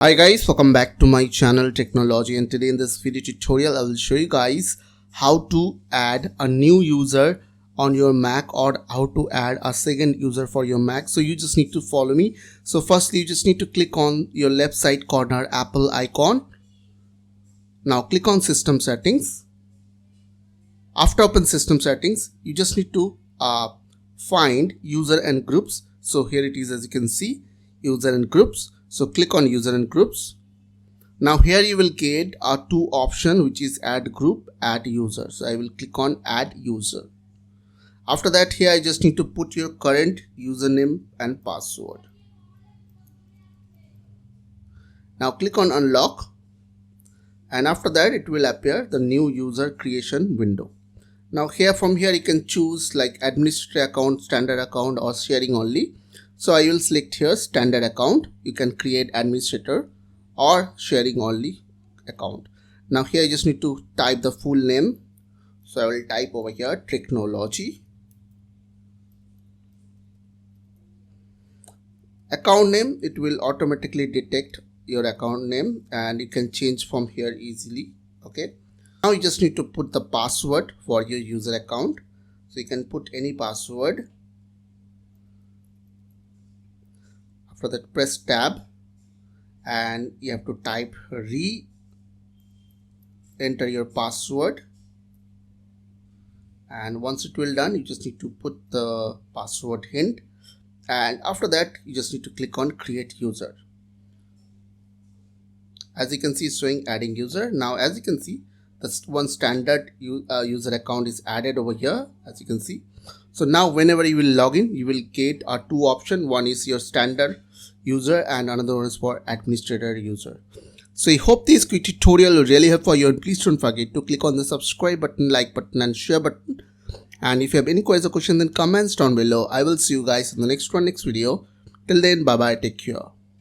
Hi guys, welcome back to my channel Technology, and today in this video tutorial I will show you guys how to add a new user on your Mac or how to add a second user for your Mac. So you just need to follow me. So firstly you just need to click on your left side corner Apple icon. Now click on System Settings. After open System Settings, you just need to find User and Groups. So here it is, as you can see, User and Groups. So click on User and Groups. Now here you will get two options, which is Add Group, Add User. So I will click on Add User. After that, here I just need to put your current username and password. Now click on Unlock, and after that it will appear the new user creation window. Now from here you can choose like administrator account, standard account, or sharing only. So I will select here standard account. You can create administrator or sharing only account. Now here I just need to type the full name. So I will type over here Technology. Account name, it will automatically detect your account name and you can change from here easily. Okay. Now you just need to put the password for your user account. So you can put any password. After that, press tab and you have to type enter your password, and once it will done, you just need to put the password hint, and after that you just need to click on create user. As you can see, it's showing adding user. Now as you can see, this one standard user account is added over here, as you can see. So now whenever you will log in, you will get two options. One is your standard user and another one is for administrator user. So I hope this quick tutorial will really help for you, and please don't forget to click on the subscribe button, like button, and share button. And if you have any questions or questions, then comments down below. I will see you guys in the next video. Till then, bye bye, take care.